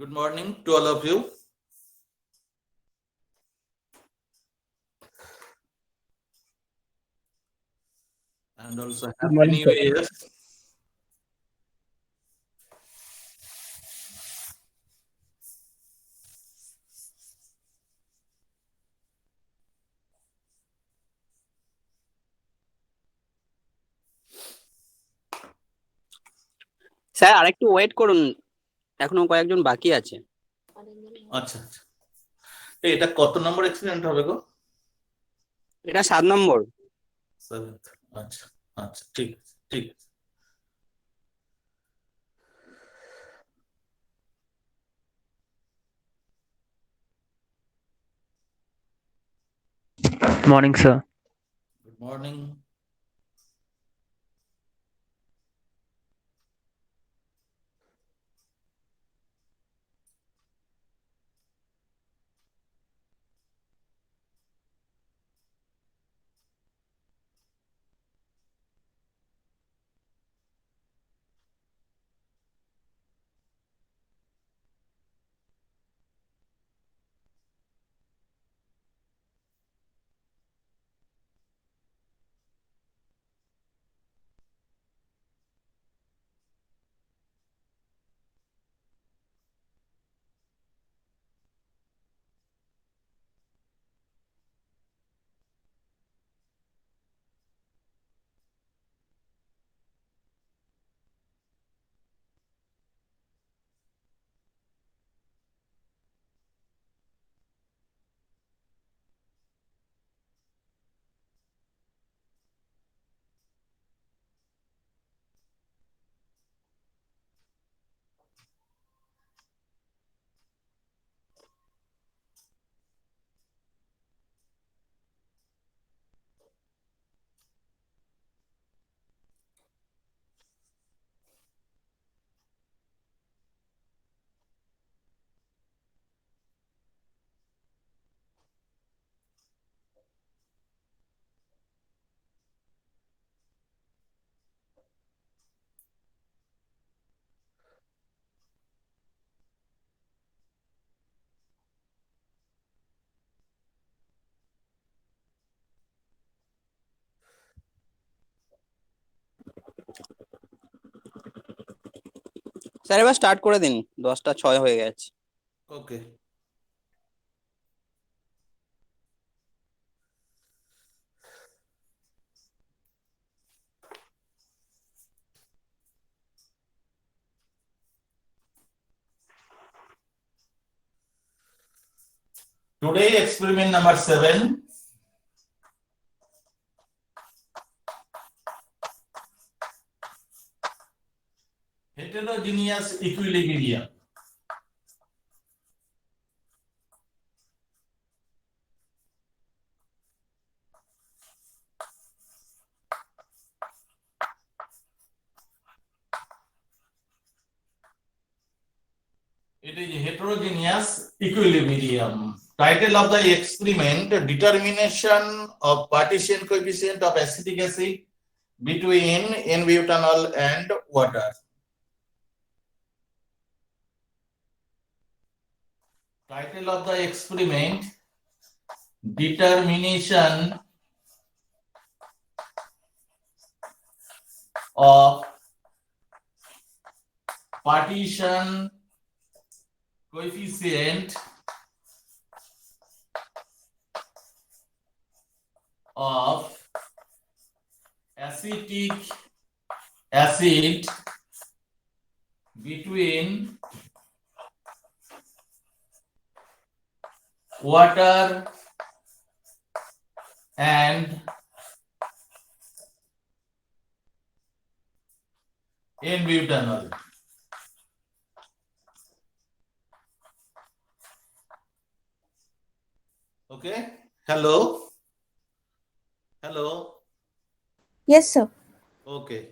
Good morning to all of you. And also Good morning, happy sir. new year. Sir আরেকটু wait করুন, এখনো কয়েকজন বাকি আছে। আচ্ছা আচ্ছা, এটা কত নম্বর এক্সপেরিমেন্ট হবে গো? এটা 7 নম্বর। 7th। আচ্ছা আচ্ছা, ঠিক আছে ঠিক আছে। Morning, sir. Good morning. Sir এবার স্টার্ট করে দিন, 10টা 6 হয়ে গেছে। ওকে। Today experiment number 7. Heterogeneous equilibrium. It is heterogeneous equilibrium. Title of the experiment: determination of partition coefficient of acetic acid between N-butanol and water. Title of the experiment: determination of partition coefficient of acetic acid between water and N-butanol. Okay. Hello. Hello. Yes, sir. Okay.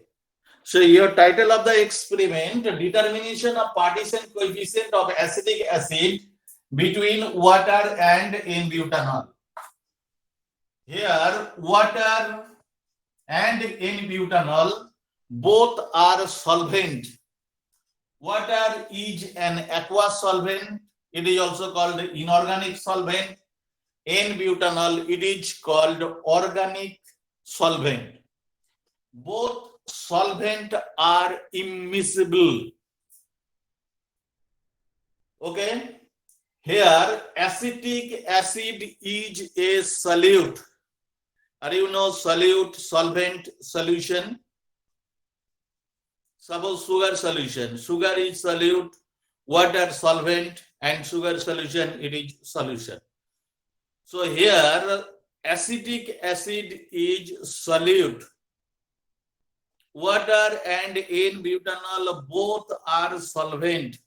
So your title of the experiment: determination of partition coefficient of acetic acid between water and N-butanol. Here, water and N-butanol both are solvent. Water is an aqueous solvent. It is also called inorganic solvent. N-butanol, it is called organic solvent. Both solvent are immiscible. Okay. Here, acetic acid is a solute. Are you know solute, solvent, solution? Suppose sugar solution. Sugar is solute, water solvent, and sugar solution, it is solution. So here, acetic acid is solute. Water and N-butanol both are solvent.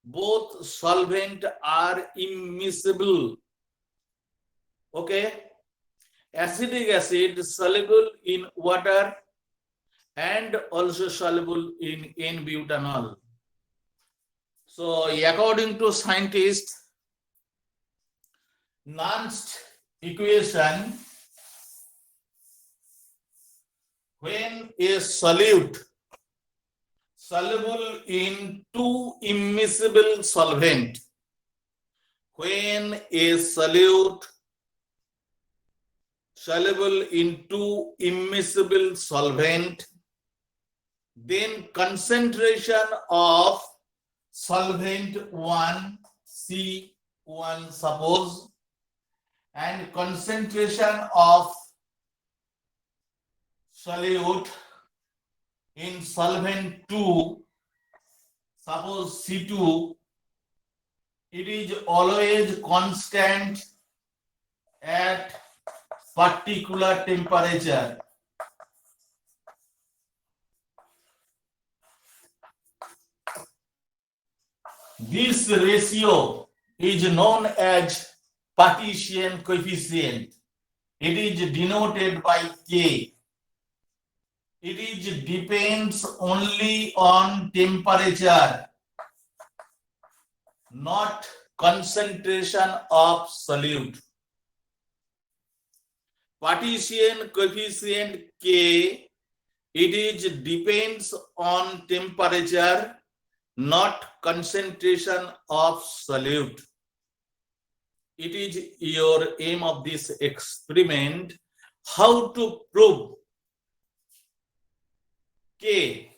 Both solvent are immiscible. Okay. Acetic acid soluble in water and also soluble in N-butanol. So according to scientists, Nernst equation, when a solute soluble in two immiscible solvent, when a solute soluble in two immiscible solvent, then concentration of solvent 1 C1 suppose, and concentration of solute in solvent 2 suppose C2, it is always constant at particular temperature. This ratio is known as partition coefficient. It is denoted by K. It is depends only on temperature, not concentration of solute. Partition coefficient K, it is depends on temperature, not concentration of solute. It is your aim of this experiment, how to prove K.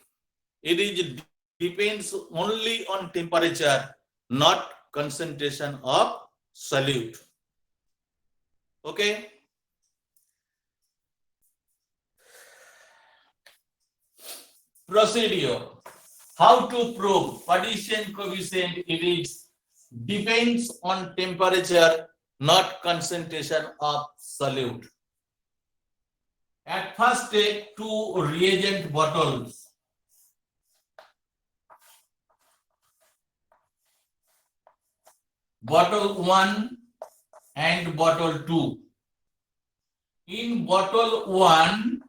It is depends only on temperature, not concentration of solute. Okay. Procedure. How to prove partition coefficient? It is depends on temperature, not concentration of solute. At first, take two reagent bottles. Bottle 1 and bottle 2. In bottle 1,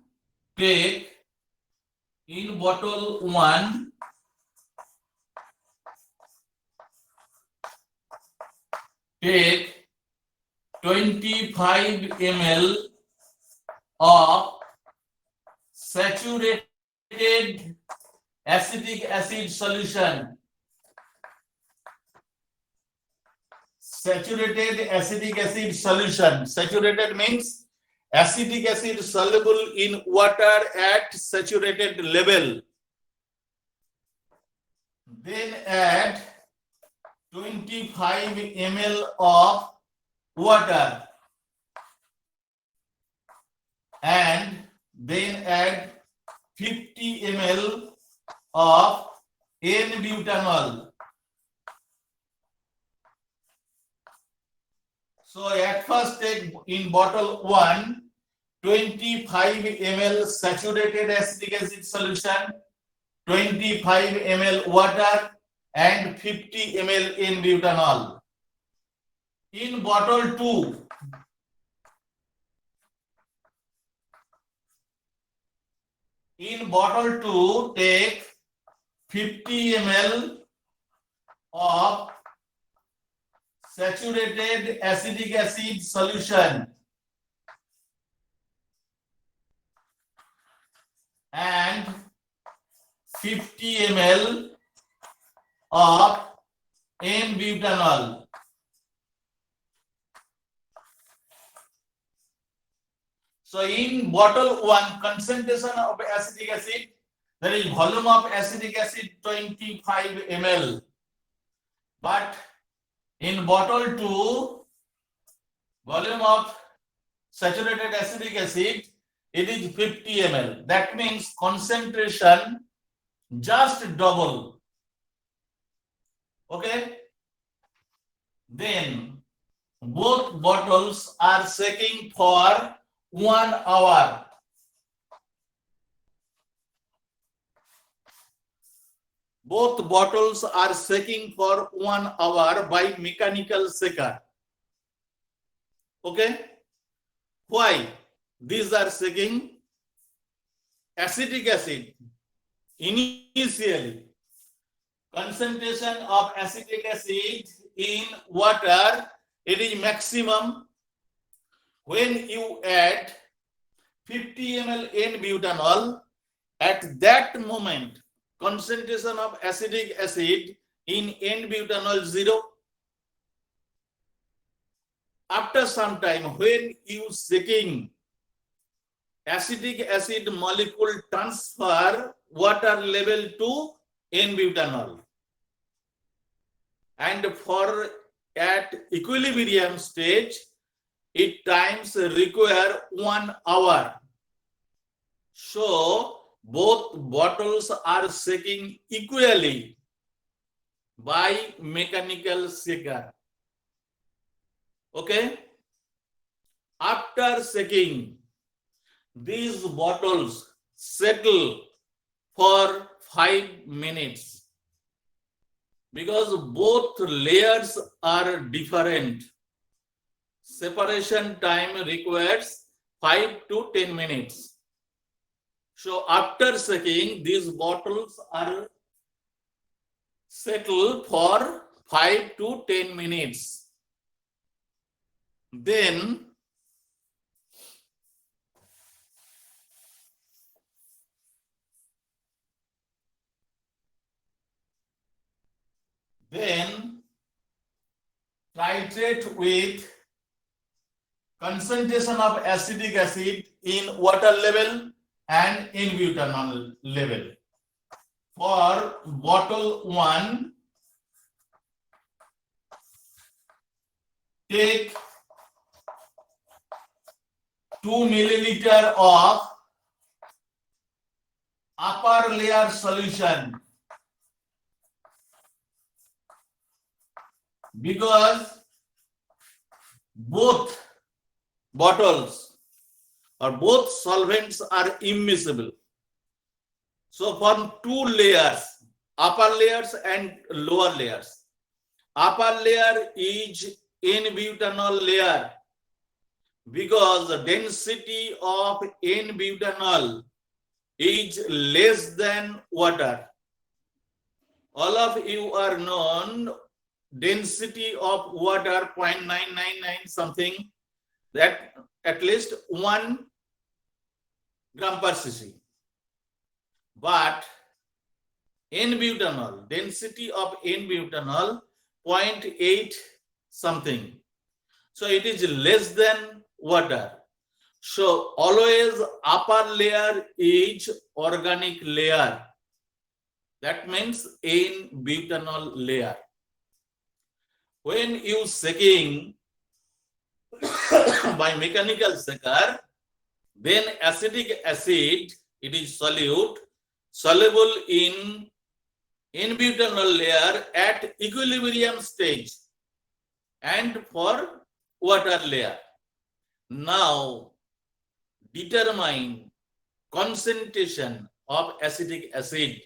take 25 ml of saturated acetic acid solution. Saturated acetic acid solution. Saturated means acetic acid soluble in water at saturated level. Then add 25 ml of water and then add 50 ml of N-butanol. So at first take in bottle 1 25 ml saturated acetic acid solution, 25 ml water and 50 ml N-butanol. In bottle 2, take 50 ml of saturated acetic acid solution and 50 ml of N-butanol. So in bottle 1, concentration of acetic acid, there is volume of acetic acid 25 ml. But in bottle 2, volume of saturated acetic acid, it is 50 ml. That means concentration just double. Okay? Then both bottles are shaking for 1 hour. Both bottles are shaking for 1 hour by mechanical shaker. Okay? Why? These are shaking acetic acid. Initially, concentration of acetic acid in water, it is maximum. When you add 50 ml N-butanol, at that moment, concentration of acetic acid in N-butanol 0. After some time, when you shaking, acetic acid molecule transfer water level to N-butanol. And for at equilibrium stage, it times require 1 hour. So both bottles are shaking equally by mechanical shaker. Okay? After shaking, these bottles settle for 5 minutes because both layers are different. Separation time requires 5 to 10 minutes. So after shaking, these bottles are settled for 5 to 10 minutes. Then titrate with concentration of acetic acid in water level and in butanol level. For bottle 1, take 2 milliliter of upper layer solution, because both bottles or both solvents are immiscible. So from 2 layers, upper layers and lower layers. Upper layer is N-butanol layer because the density of N-butanol is less than water. All of you are known density of water 0.999 something, that at least 1 gram per cc. But N-butanol, density of N-butanol 0.8 something. So it is less than water. So always upper layer is organic layer. That means N-butanol layer. When you shaking by mechanical shaker, then acetic acid, it is soluble in N-butanol layer at equilibrium stage and for water layer. Now determine concentration of acetic acid.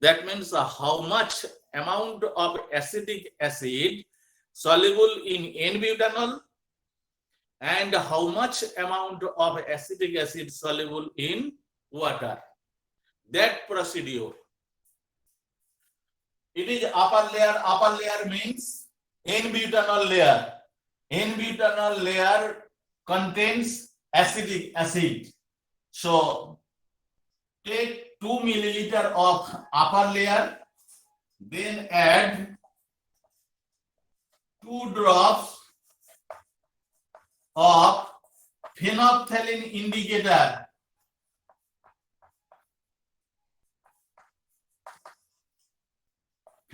That means how much amount of acetic acid soluble in N-butanol and how much amount of acetic acid soluble in water. That procedure. It is upper layer. Upper layer means N-butanol layer. N-butanol layer contains acetic acid. So take 2 milliliter of upper layer then add 2 drops of phenolphthalein indicator.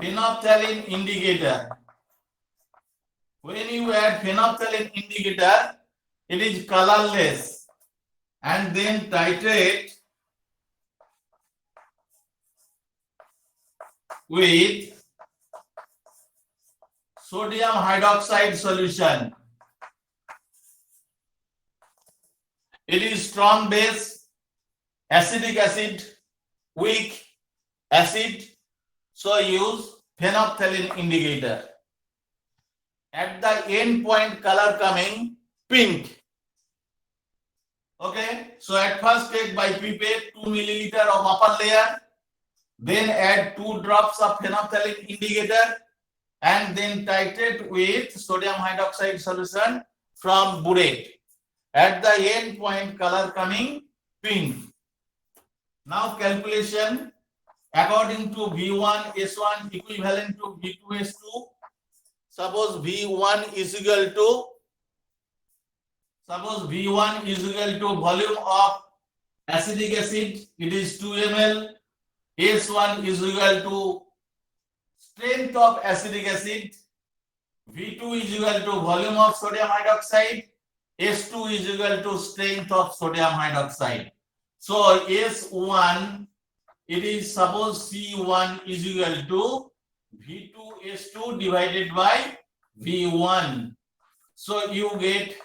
Phenolphthalein indicator. When you add phenolphthalein indicator, it is colorless, and then titrate with sodium hydroxide solution. It is strong base, acidic acid, weak acid, so use phenolphthalein indicator. At the end point, color coming pink. Okay, so at first take bipipette 2 milliliter of upper layer, then add 2 drops of phenolphthalein indicator, and then titrate with sodium hydroxide solution from burette. At the end point, color coming pink. Now calculation according to V1 S1 equivalent to V2 S2. Suppose V1 is equal to volume of acetic acid, it is 2 ml. S1 is equal to strength of acetic acid. V2 is equal to volume of sodium hydroxide. S2 is equal to strength of sodium hydroxide. So S1, it is suppose C1 is equal to V2 S2 divided by V1. So you get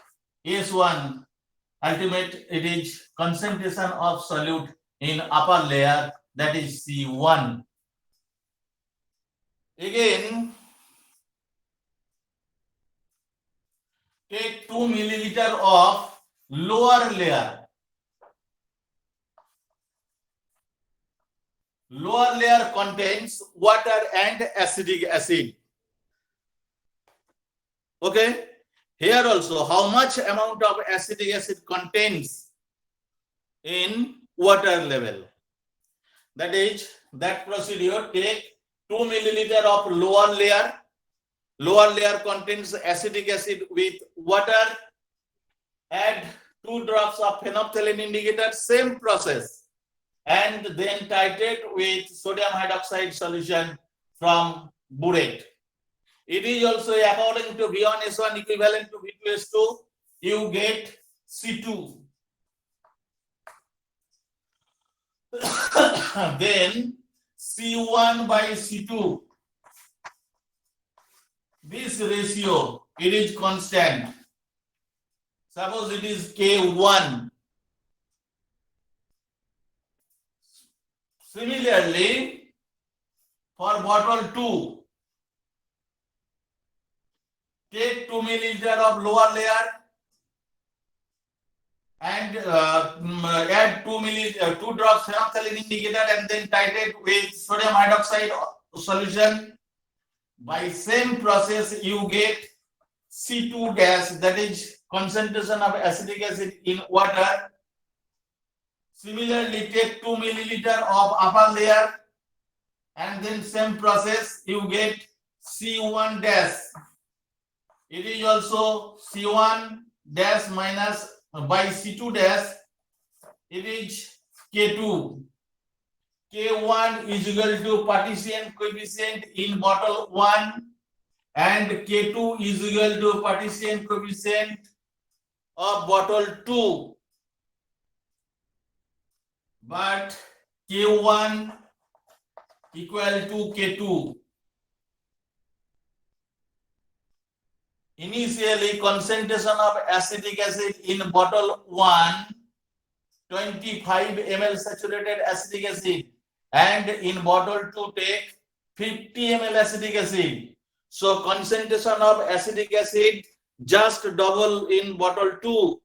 S1, ultimate it is concentration of solute in upper layer, that is C1. Again, take 2 milliliter of lower layer. Lower layer contains water and acetic acid. Okay, here also how much amount of acetic acid contains in water level. That is, that procedure, take 2 milliliter of lower layer. Lower layer contains acetic acid with water. Add 2 drops of phenolphthalein indicator, same process. And then titrate with sodium hydroxide solution from burette. It is also according to V1 S1 equivalent to V2 S2, you get C2. Then C1 by C2. This ratio, it is constant. Suppose it is K1. Similarly, for bottle 2, take 2 milliliter of lower layer and add 2 drops phenolphthalein indicator and then titrate with sodium hydroxide solution. By same process, you get C2 gas, that is concentration of acetic acid in water. Similarly, take 2 milliliter of upper layer and then same process, you get C1 dash. It is also C1 dash minus by C2 dash, it is K2. K1 is equal to partition coefficient in bottle 1 and K2 is equal to partition coefficient of bottle 2. But K1 equal to K2. Initially, concentration of acetic acid in bottle 1, 25 ml saturated acetic acid, and in bottle 2 take 50 ml acetic acid. So concentration of acetic acid just double in bottle 2,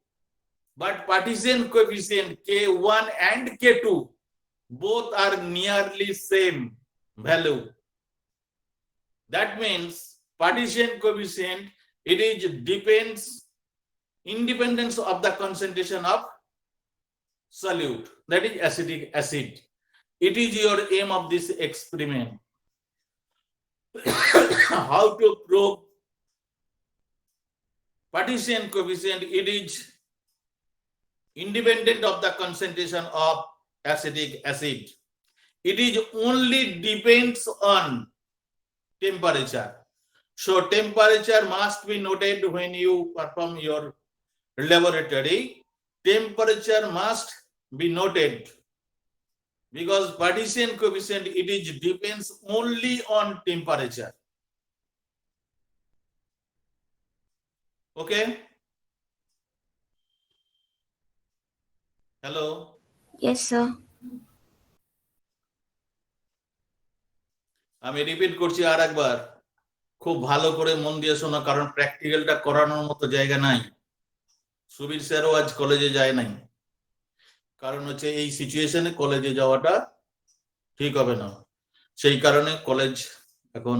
but partition coefficient K1 and K2 both are nearly same value. That means partition coefficient, it is independence of the concentration of solute, that is acetic acid. It is your aim of this experiment. how to prove partition coefficient. It is independent of the concentration of acetic acid. It is only depends on temperature. So temperature must be noted when you perform your laboratory. Temperature must be noted because partition coefficient, it is depends only on temperature. Okay? Hello? Yes, sir. আমি repeat করছি আর একবার, খুব ভালো করে মন দিয়ে শোনো, কারণ প্র্যাকটিক্যালটা করানোর মতো জায়গা নাই। সুবীর স্যারও আজ কলেজে যায় নাই, কারণ হচ্ছে এই সিচুয়েশনে কলেজে যাওয়াটা ঠিক হবে না, সেই কারণে কলেজ এখন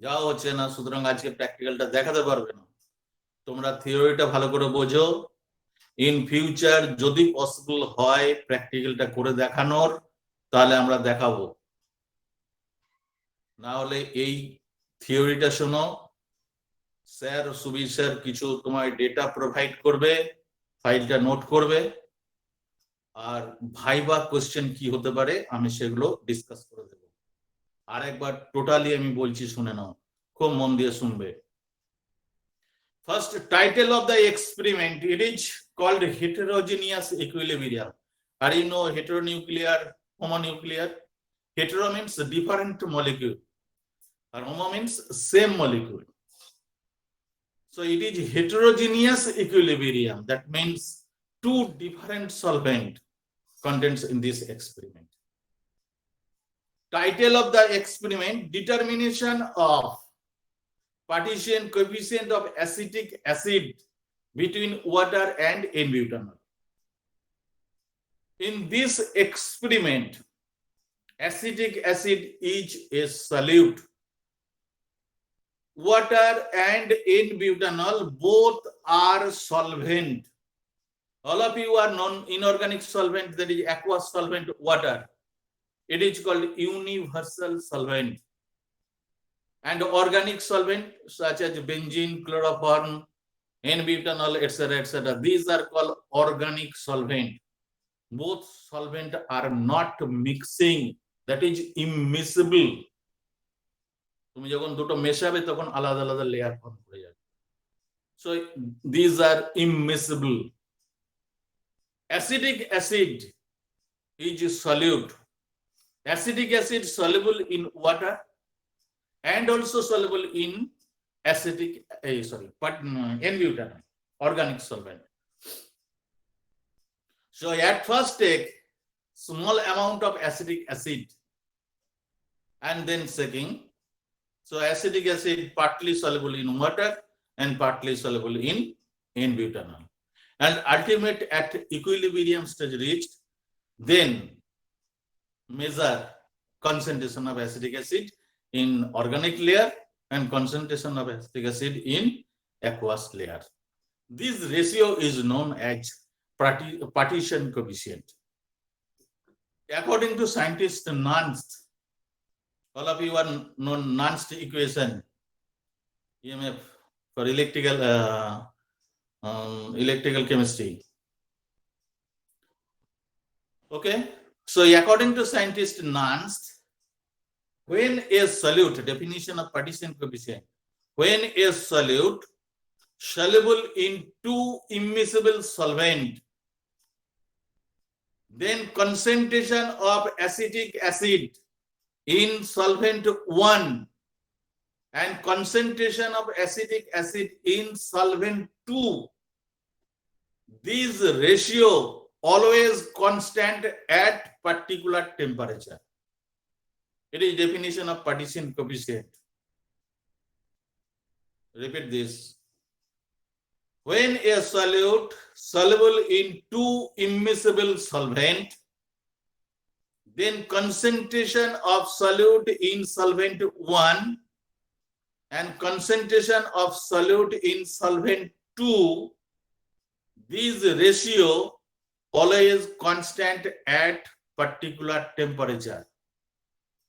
যাওয়া হচ্ছে না। সুতরাং আজকে প্র্যাকটিক্যালটা দেখাতে পারবে না। তোমরা থিওরিটা ভালো করে বোঝো, ইন ফিউচার যদি পসিবল হয় প্র্যাকটিক্যালটা করে দেখানোর, তাহলে আমরা দেখাবো। না হলে এই থিওরিটা শোনো, স্যার সুবীর স্যার কিছু তোমার ডেটা প্রোভাইড করবে, ফাইলটা নোট করবে, আর ভাইবা কোশ্চেন কি হতে পারে আমি সেগুলো ডিসকাস করে দেব। আর একবার টোটালি আমি বলছি, শুনে নাও, খুব মন দিয়ে শুনবে। First, title of the experiment, it is called heterogeneous equilibrium. Are you know heteronuclear, homonuclear? Hetero means different molecule, and homo means same molecule. So it is heterogeneous equilibrium. That means two different solvent contents in this experiment. Title of the experiment, determination of partition coefficient of acetic acid between water and N-butanol. In this experiment, acetic acid is a solute. Water and N-butanol both are solvent. All of you are non-inorganic solvent, that is aqueous solvent, water. It is called universal solvent. And organic solvent such as benzene, chloroform, N-butanol, etc., etc., these are called organic solvent. Both solvent are not mixing, that is immiscible. তুমি যখন দুটো মেশাবে তখন আলাদা আলাদা layer form করে যাবে। So these are immiscible. Acetic acid is solute. Acetic acid soluble in water and also soluble in N-butanol, organic solvent. So at first take small amount of acetic acid and then shaking. So acetic acid partly soluble in water and partly soluble in N-butanol. And ultimate at equilibrium stage reached, then measure concentration of acetic acid in organic layer and concentration of acetic acid in aqueous layer. This ratio is known as partition coefficient. According to scientist Nernst, all of you are known Nernst equation, EMF for electrical chemistry. Okay, so according to scientist Nernst, when a solute, definition of partition coefficient, when a solute soluble in two immiscible solvent, then concentration of acetic acid in solvent 1 and concentration of acetic acid in solvent 2, this ratio always constant at particular temperature. It is definition of partition coefficient. Repeat this. When a solute soluble in two immiscible solvent, then concentration of solute in solvent 1 and concentration of solute in solvent 2, this ratio always constant at particular temperature.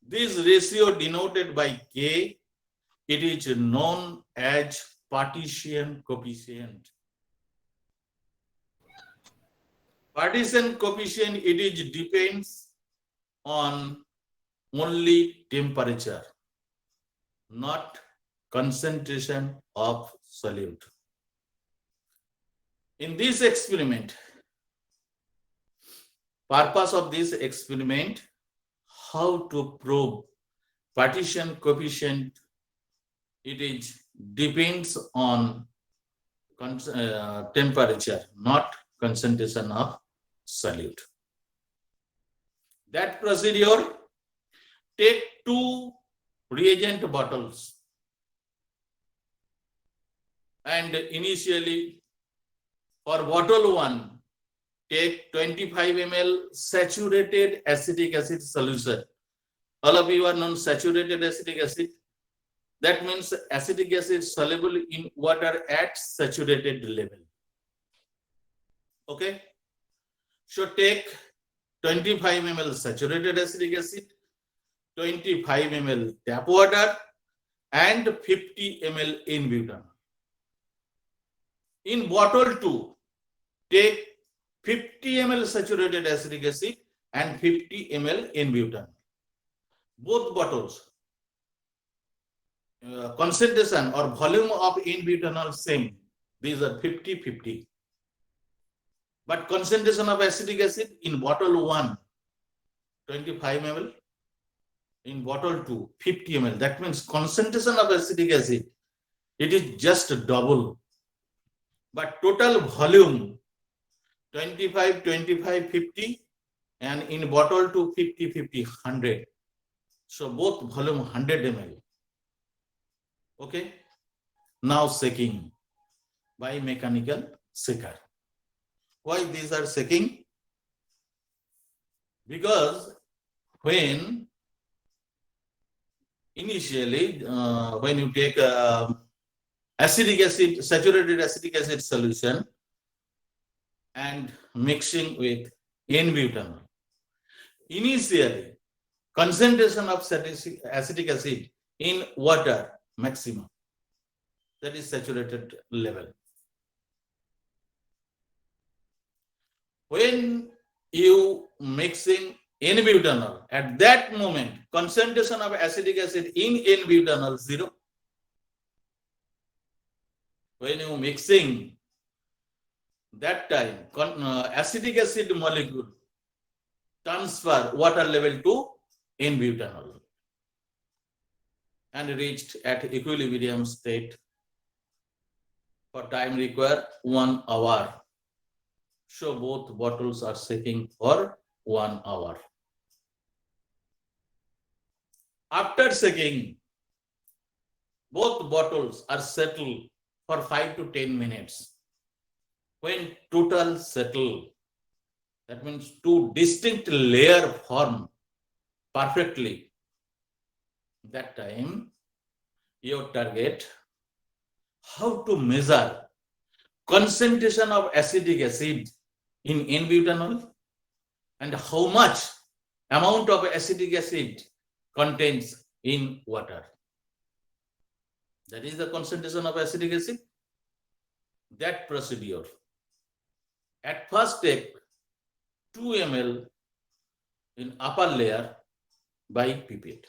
This ratio denoted by K, it is known as partition coefficient. Partition coefficient, it is depends on only temperature, not concentration of solute. In this experiment, purpose of this experiment, how to prove partition coefficient, it is depends on temperature, not concentration of solute. That procedure, take 2 reagent bottles and initially for bottle 1, take 25 ml saturated acetic acid solution. All of you are known saturated acetic acid. That means acetic acid soluble in water at saturated level. Okay. So take 25 ml saturated acetic acid, 25 ml tap water, and 50 ml N-butanol. In bottle 2, take 50 ml saturated acetic acid and 50 ml N-butanol. Both bottles, concentration or volume of N-butanol same. These are 50-50. But concentration of acetic acid in bottle 1, 25 ml. In bottle 2, 50 ml. That means concentration of acetic acid, it is just double. But total volume, 25, 25, 50, and in bottle 2, 50, 50, 100. So both volume 100 ml. Okay. Now shaking by mechanical shaker. Why these are shaking? Because when initially, when you take acetic acid, saturated acetic acid solution and mixing with N-butanol, initially concentration of acetic acid in water maximum, that is saturated level. When you mixing N-butanol, at that moment concentration of acetic acid in N-butanol 0. When you mixing, that time acetic acid molecule transfer water level to N-butanol and reached at equilibrium state. For time required 1 hour. So both bottles are shaking for 1 hour. After shaking, both bottles are settled for 5 to 10 minutes. When total settle, that means 2 distinct layers form perfectly. That time, your target, how to measure concentration of acetic acid in N-butanol and how much amount of acetic acid contains in water. That is the concentration of acetic acid. That procedure. At first take 2 ml in upper layer by pipette.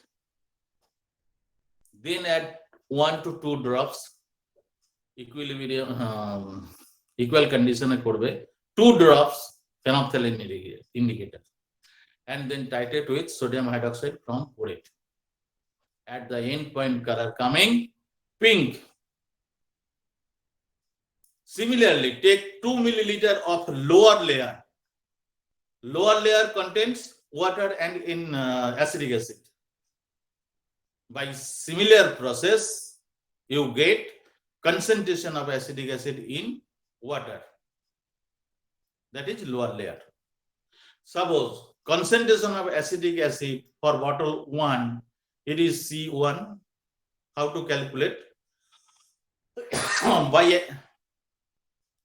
Then add 1 to 2 drops equilibrium equal condition korbe, 2 drops phenolphthalein indicator, and then titrate with sodium hydroxide from borate. At the end point color coming pink. Similarly, take 2 milliliter of lower layer. Lower layer contains water and in acetic acid. By similar process, you get concentration of acetic acid in water. That is lower layer. Suppose concentration of acetic acid for bottle 1, it is C1. How to calculate? By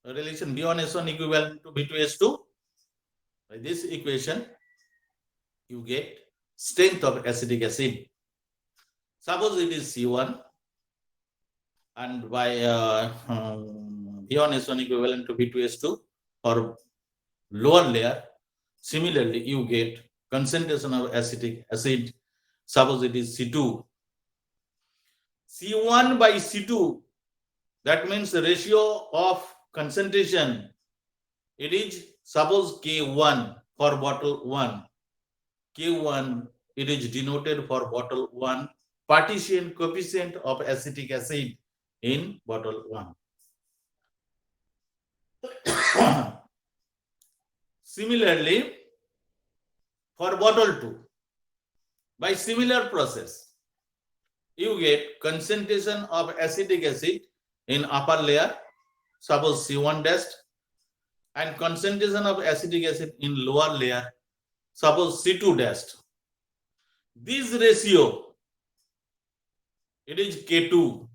a relation B1S1 equivalent to B2S2. By this equation, you get strength of acetic acid. Suppose it is C1 and by V1S1 equivalent to V2S2 or lower layer. Similarly, you get concentration of acetic acid. Suppose it is C2. C1 by C2, that means the ratio of concentration. It is suppose K1 for bottle 1. K1, it is denoted for bottle 1, partition coefficient of acetic acid in bottle 1. Similarly, for bottle 2, by similar process, you get concentration of acetic acid in upper layer, suppose C1 dash, and concentration of acetic acid in lower layer, suppose C2 dash. This ratio, it is K2.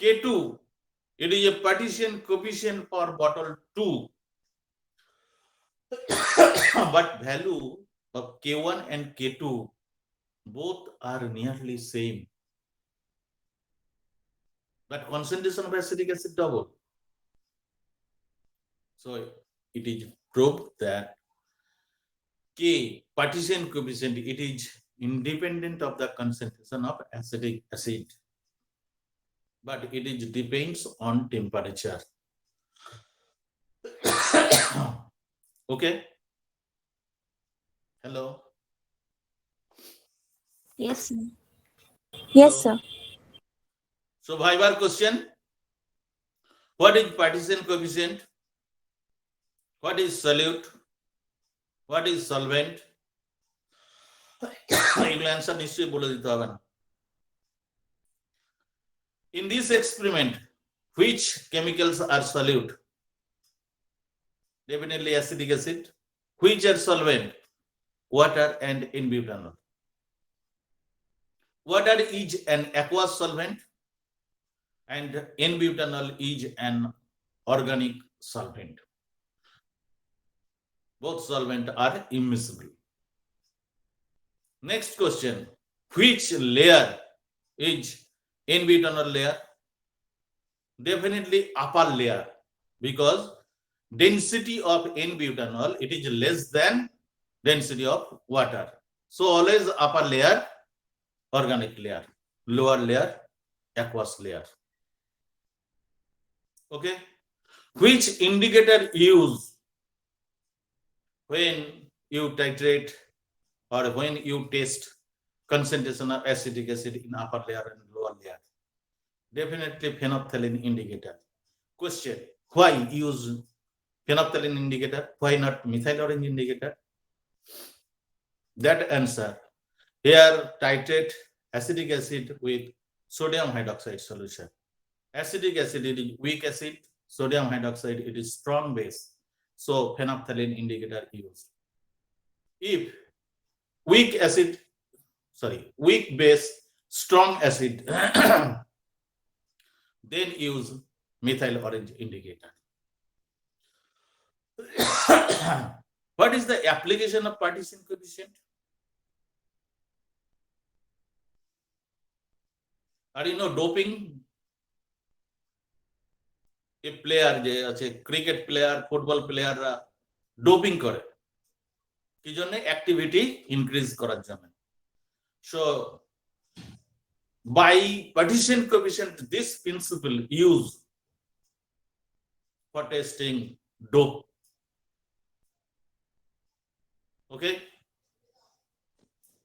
K2, it is a partition coefficient for bottle 2. But value of K1 and K2 both are nearly same. But concentration of acetic acid double. So it is proved that K partition coefficient, it is independent of the concentration of acetic acid, but it is depends on temperature. Okay. Hello. Yes, sir. Yes, Hello? sir. So Viva question. What is partition coefficient? What is solute? What is solvent? এগুলো answer নিশ্চয়ই বলে দিতে হবে না। In this experiment, which chemicals are solute? Definitely acetic acid. Which are solvent? Water and N-butanol. Water is an aqueous solvent and N-butanol is an organic solvent. Both solvents are immiscible. Next question. Which layer is N-butanol layer? Definitely upper layer, because density of N-butanol, it is less than density of water. So always upper layer, organic layer, lower layer, aqueous layer. Okay. Which indicator use when you titrate or when you test concentration of acetic acid in upper layer and lower layer? Definitely phenolphthalein indicator. Question. Why use phenolphthalein indicator? Why not methyl orange indicator? That answer. Here titrate acetic acid with sodium hydroxide solution. Acetic acid, it is weak acid. Sodium hydroxide, it is strong base. So phenolphthalein indicator used. If weak base, strong acid, then use methyl orange indicator. What is the application of partition coefficient? Are you know doping? A player যে আছে cricket player football প্লেয়াররা doping করে কি জন্য activity increase করার জন্য so by partition coefficient this principle used for testing dope. Okay.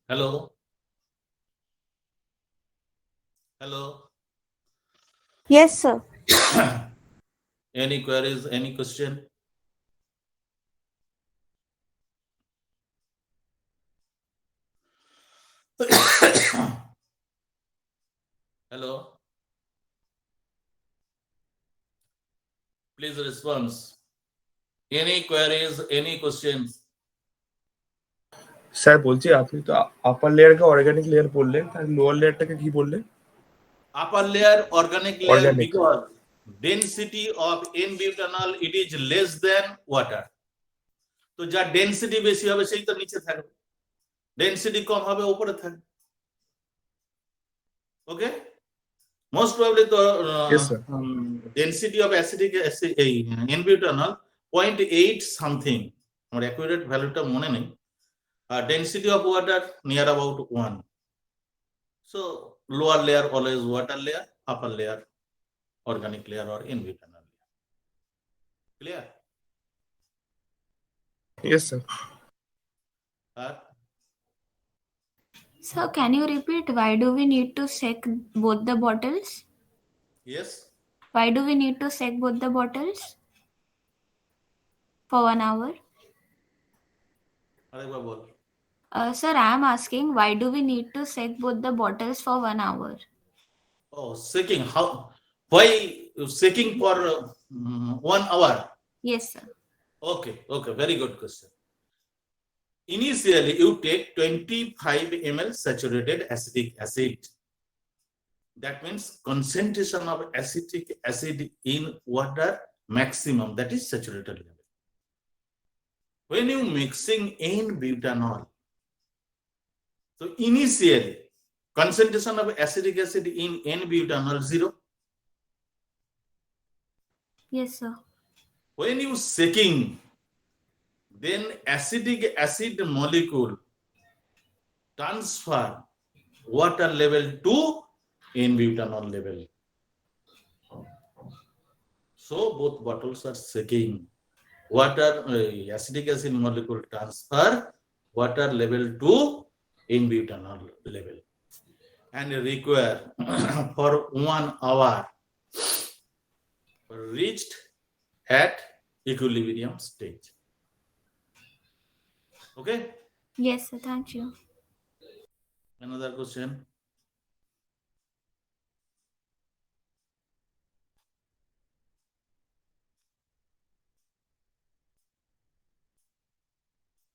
Hello. Yes, sir. Any queries, any question? Hello. Please respond. Any queries, any questions? Sir বলছি আপনি তো আপার লেয়ারকে organic layer বললেন, তাহলে লোয়ার লেয়ারটাকে কি বললেন? Upper layer, organic layer, Organic. because density of N-butanol, it is less than water. তো যার density বেশি হবে সেই তো নিচে থাকবে, ডেনসিটি কম হবে, উপরে থাকবে। ওকে, মোস্ট প্রবাবলি তো Yes, sir. Density of acidic এই এন-বিউটানল 0.8 সামথিং, আমার অ্যাকুরেট ভ্যালুটা মনে নেই। আর density of water near about 1. So lower layer always water layer, upper layer organic layer or n-butanol layer. Clear? Yes, sir. So can you repeat why do we need to shake both the bottles? Yes. Why do we need to shake both the bottles for 1 hour? আরেকবার বল। Sir, I am asking why do we need to shake both the bottles for 1 hour? Oh, shaking. How? Why shaking for 1 hour? Yes, sir. Okay, okay, very good question. Initially, you take 25 ml saturated acetic acid. That means concentration of acetic acid in water maximum, that is saturated level. When you mixing n-butanol, so initially concentration of acetic acid in n-butanol 0. Yes, sir. When you shaking, then acetic acid molecule transfer water level to n-butanol level. So both bottles are shaking. Water acetic acid molecule transfer water level to n-butanol level and require for 1 hour reached at equilibrium stage. Okay, Yes, sir. Thank you. another question.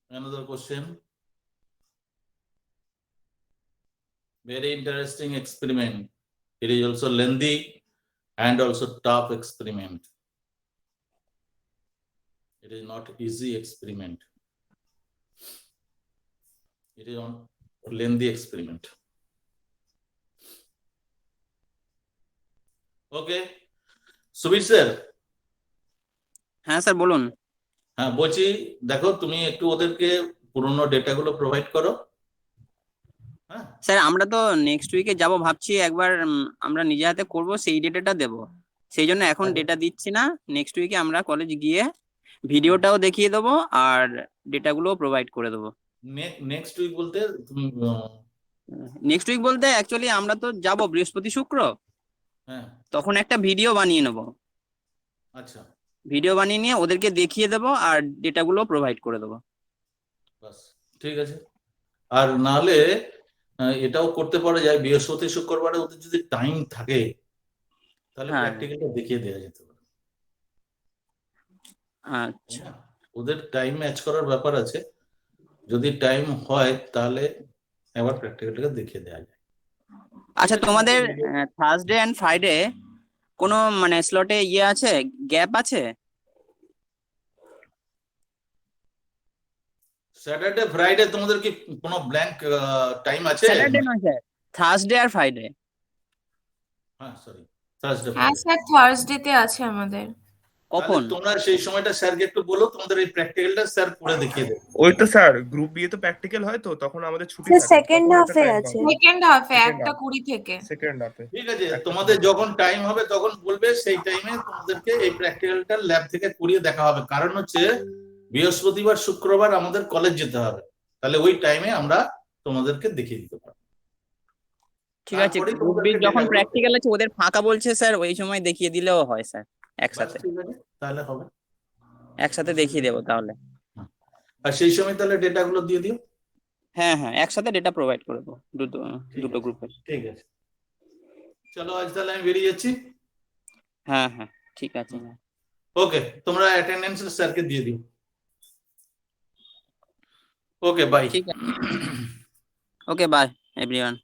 Another question. Very interesting experiment. It is also lengthy and also tough experiment. It is not easy experiment. It is on lengthy experiment. Okay, Subir sir. হ্যাঁ sir বলুন। হ্যাঁ বলছি, দেখো তুমি একটু ওদেরকে পুরনো ডেটাগুলো provide করো। হ্যাঁ স্যার আমরা তো নেক্সট উইকে যাব ভাবছি, একবার আমরা নিজে হাতে করব, সেই ডেটাটা দেব, সেই জন্য এখন আচ্ছা। ডেটা দিচ্ছি না। নেক্সট উইকে আমরা কলেজ গিয়ে ভিডিওটাও দেখিয়ে দেবো আর ডেটাগুলো প্রোভাইড করে দেবো। নেক্সট উইক বলতে তুমি নেক্সট উইক বলতে অ্যাকচুয়ালি আমরা তো যাব বৃহস্পতি শুক্র, হ্যাঁ তখন একটা ভিডিও বানিয়ে নেব, আচ্ছা ভিডিও বানিয়ে নিয়ে ওদেরকে দেখিয়ে দেবো আর ডেটাগুলো প্রোভাইড করে দেবো। বাস ঠিক আছে। আর নাহলে এটাও করতে পারা যায়, বৃহস্পতি শুক্রবারে ওদের যদি টাইম থাকে তাহলে হ্যাঁ। প্র্যাকটিক্যালটা দেখিয়ে দেওয়া যেতে পারে। আচ্ছা ওদের টাইম ম্যাচ করার ব্যাপার আছে, যদি টাইম হয় তাহলে একবার প্র্যাকটিক্যালটাকে দেখিয়ে দেওয়া যায়। আচ্ছা, তোমাদের থার্সডে এন্ড ফ্রাইডে কোনো মানে স্লটে ইয়ে আছে, গ্যাপ আছে? স্যাটারডে ফ্রাইডে তোমাদের কি কোনো ব্ল্যাঙ্ক টাইম আছে? স্যাটারডে নয় স্যার, থার্সডে আর ফ্রাইডে। হ্যাঁ সরি, থার্সডে। হ্যাঁ স্যার, থার্সডেতে আছে আমাদের। কখন? তোমরা সেই সময়টা স্যারকে একটু বলো, তোমাদের এই প্র্যাকটিক্যালটা স্যার করে দেখিয়ে দেবে। ওই তো স্যার গ্রুপ বি তো প্র্যাকটিক্যাল হয়, তো তখন আমাদের ছুটি স্যার, থাকে, second তখন half একটা এ time আছে। পাবো। সেকেন্ড হাফে Second 1:20 থেকে। সেকেন্ড হাফে ঠিক আছে, তোমাদের যখন টাইম হবে তখন বলবে, সেই টাইমে তোমাদেরকে এই প্র্যাকটিক্যালটা ল্যাব থেকে করিয়ে দেখা হবে। কারণ হচ্ছে বৃহস্পতিবার শুক্রবার আমাদের কলেজ যেতে হবে, তাহলে ওই টাইমে আমরা তোমাদেরকে দেখিয়ে দিতে পারবো। ঠিক আছে, তারপরেই গ্রুপ বি তোমাদেরকে যখন data প্র্যাকটিক্যাল আছে ওদের ফাঁকা বলছে স্যার, ওই সময় দেখিয়ে দিলেও হয় স্যার, একসাথে ঠিক আছে, তাহলে হবে। একসাথে দেখিয়ে দেবো তাহলে। আর সেই সময় তাহলে ডেটাগুলো দিয়ে দিও। হ্যাঁ হ্যাঁ, একসাথে ডেটা প্রোভাইড করে দেবো দুটো গ্রুপের। ঠিক আছে, চলো আজ তাহলে আমি বেরিয়ে যাচ্ছি। হ্যাঁ হ্যাঁ ঠিক আছে। ওকে, তোমরা অ্যাটেন্ডেন্স স্যারকে দিয়ে দিও। Okay bye. ঠিক আছে, ওকে বাই এভরিওয়ান।